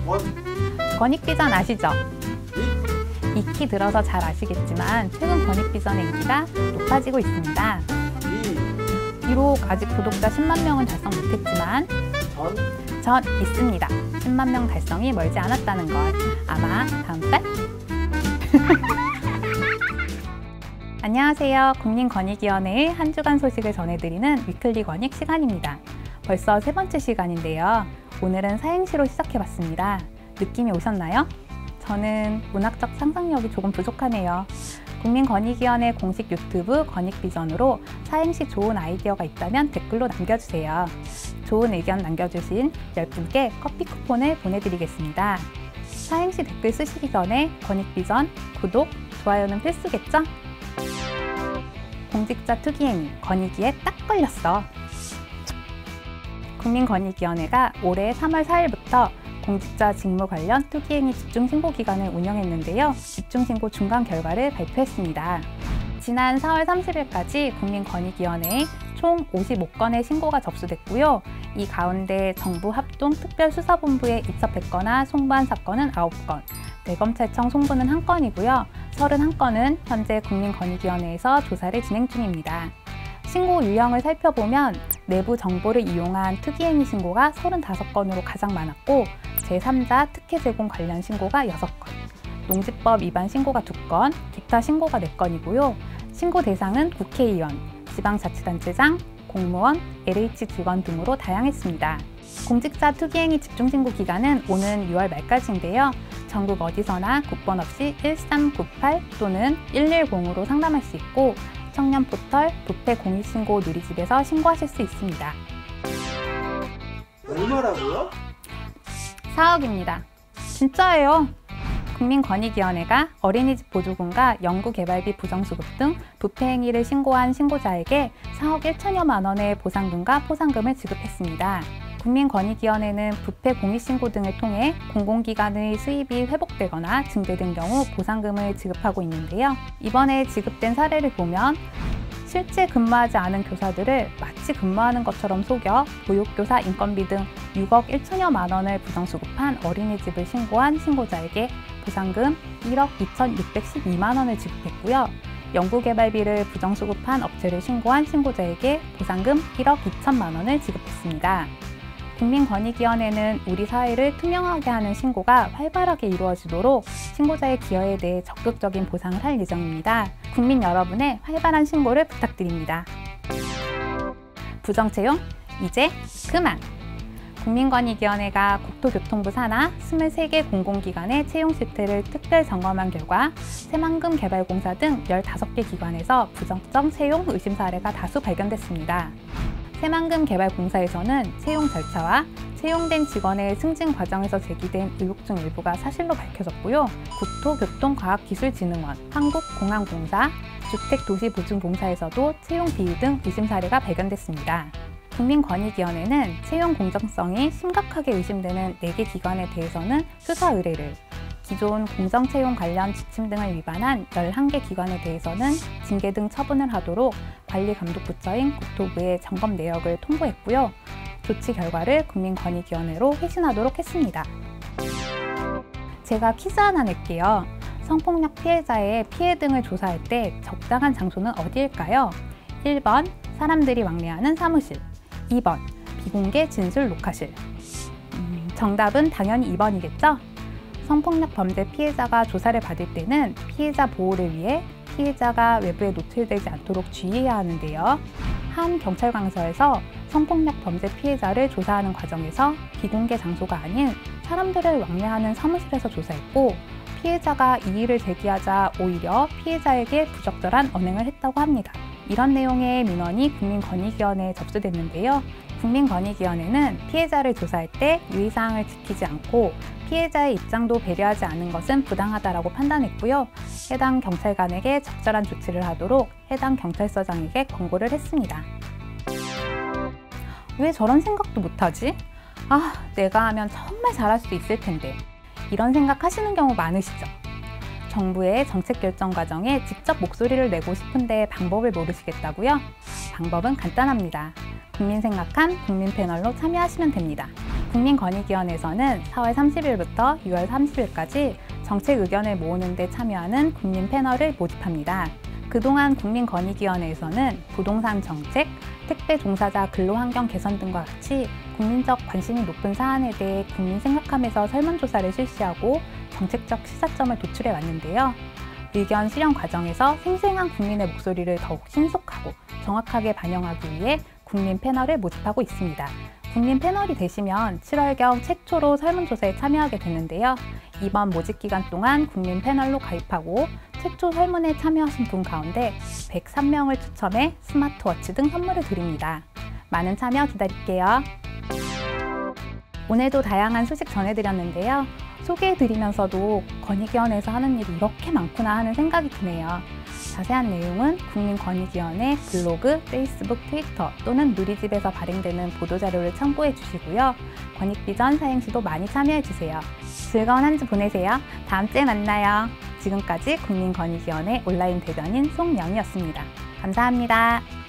원. 권익비전 아시죠? 이. 익히 들어서 잘 아시겠지만 최근 권익비전의 인기가 높아지고 있습니다. 이. 비록 아직 구독자 10만 명은 달성 못했지만 전 있습니다. 10만 명 달성이 멀지 않았다는 걸 아마 다음 달? 안녕하세요. 국민권익위원회의 한 주간 소식을 전해드리는 위클리 권익 시간입니다. 벌써 세 번째 시간인데요. 오늘은 사행시로 시작해봤습니다. 느낌이 오셨나요? 저는 문학적 상상력이 조금 부족하네요. 국민권익위원회 공식 유튜브 권익비전으로 사행시 좋은 아이디어가 있다면 댓글로 남겨주세요. 좋은 의견 남겨주신 10분께 커피 쿠폰을 보내드리겠습니다. 사행시 댓글 쓰시기 전에 권익비전 구독, 좋아요는 필수겠죠? 공직자 투기행위, 권익위에 딱 걸렸어. 국민권익위원회가 올해 3월 4일부터 공직자 직무 관련 투기행위 집중신고 기간을 운영했는데요. 집중신고 중간 결과를 발표했습니다. 지난 4월 30일까지 국민권익위원회에 총 55건의 신고가 접수됐고요. 이 가운데 정부 합동특별수사본부에 입첩했거나 송부한 사건은 9건, 대검찰청 송부는 1건이고요. 31건은 현재 국민권익위원회에서 조사를 진행 중입니다. 신고 유형을 살펴보면 내부 정보를 이용한 특이행위 신고가 35건으로 가장 많았고 제3자 특혜 제공 관련 신고가 6건, 농지법 위반 신고가 2건, 기타 신고가 4건이고요. 신고 대상은 국회의원, 지방자치단체장, 공무원, LH 직원 등으로 다양했습니다. 공직자 투기행위 집중신고 기간은 오는 6월 말까지인데요. 전국 어디서나 국번 없이 1398 또는 110으로 상담할 수 있고 청년 포털 부패 공익신고 누리집에서 신고하실 수 있습니다. 얼마라고요? 4억입니다. 진짜예요. 국민권익위원회가 어린이집 보조금과 연구개발비 부정수급 등 부패 행위를 신고한 신고자에게 4억 1천여만 원의 보상금과 포상금을 지급했습니다. 국민권익위원회는 부패 공익신고 등을 통해 공공기관의 수입이 회복되거나 증대된 경우 보상금을 지급하고 있는데요. 이번에 지급된 사례를 보면 실제 근무하지 않은 교사들을 마치 근무하는 것처럼 속여 보육교사 인건비 등 6억 1천여만 원을 부정수급한 어린이집을 신고한 신고자에게 보상금 1억 2,612만 원을 지급했고요. 연구개발비를 부정수급한 업체를 신고한 신고자에게 보상금 1억 2천만 원을 지급했습니다. 국민권익위원회는 우리 사회를 투명하게 하는 신고가 활발하게 이루어지도록 신고자의 기여에 대해 적극적인 보상을 할 예정입니다. 국민 여러분의 활발한 신고를 부탁드립니다. 부정채용, 이제 그만! 국민권익위원회가 국토교통부 산하 23개 공공기관의 채용 실태를 특별 점검한 결과 새만금 개발공사 등 15개 기관에서 부정적 채용 의심 사례가 다수 발견됐습니다. 새만금 개발공사에서는 채용 절차와 채용된 직원의 승진 과정에서 제기된 의혹 중 일부가 사실로 밝혀졌고요. 국토교통과학기술진흥원, 한국공항공사, 주택도시보증공사에서도 채용 비위 등 의심 사례가 발견됐습니다. 국민권익위원회는 채용 공정성이 심각하게 의심되는 4개 기관에 대해서는 수사 의뢰를, 기존 공정채용 관련 지침 등을 위반한 11개 기관에 대해서는 징계 등 처분을 하도록 관리감독부처인 국토부에 점검 내역을 통보했고요. 조치 결과를 국민권익위원회로 회신하도록 했습니다. 제가 퀴즈 하나 낼게요. 성폭력 피해자의 피해 등을 조사할 때 적당한 장소는 어디일까요? 1번 사람들이 왕래하는 사무실, 2번 비공개 진술 녹화실. 정답은 당연히 2번이겠죠? 성폭력 범죄 피해자가 조사를 받을 때는 피해자 보호를 위해 피해자가 외부에 노출되지 않도록 주의해야 하는데요. 한 경찰관서에서 성폭력 범죄 피해자를 조사하는 과정에서 비공개 장소가 아닌 사람들을 왕래하는 사무실에서 조사했고 피해자가 이의를 제기하자 오히려 피해자에게 부적절한 언행을 했다고 합니다. 이런 내용의 민원이 국민권익위원회에 접수됐는데요. 국민권익위원회는 피해자를 조사할 때 유의사항을 지키지 않고 피해자의 입장도 배려하지 않은 것은 부당하다고 판단했고요. 해당 경찰관에게 적절한 조치를 하도록 해당 경찰서장에게 권고를 했습니다. 왜 저런 생각도 못하지? 아, 내가 하면 정말 잘할 수 있을 텐데. 이런 생각하시는 경우 많으시죠? 정부의 정책 결정 과정에 직접 목소리를 내고 싶은데 방법을 모르시겠다고요? 방법은 간단합니다. 국민 생각한 국민 패널로 참여하시면 됩니다. 국민권익위원회에서는 4월 30일부터 6월 30일까지 정책 의견을 모으는 데 참여하는 국민 패널을 모집합니다. 그동안 국민권익위원회에서는 부동산 정책, 택배 종사자 근로환경 개선 등과 같이 국민적 관심이 높은 사안에 대해 국민 생각하면서 설문조사를 실시하고 정책적 시사점을 도출해 왔는데요. 의견 수렴 과정에서 생생한 국민의 목소리를 더욱 신속하고 정확하게 반영하기 위해 국민 패널을 모집하고 있습니다. 국민 패널이 되시면 7월경 최초로 설문조사에 참여하게 되는데요. 이번 모집 기간 동안 국민 패널로 가입하고 최초 설문에 참여하신 분 가운데 103명을 추첨해 스마트워치 등 선물을 드립니다. 많은 참여 기다릴게요. 오늘도 다양한 소식 전해드렸는데요. 소개해드리면서도 권익위원회에서 하는 일이 이렇게 많구나 하는 생각이 드네요. 자세한 내용은 국민권익위원회 블로그, 페이스북, 트위터 또는 누리집에서 발행되는 보도자료를 참고해 주시고요. 권익비전 사행시도 많이 참여해 주세요. 즐거운 한 주 보내세요. 다음 주에 만나요. 지금까지 국민권익위원회 온라인 대변인 송영이었습니다. 감사합니다.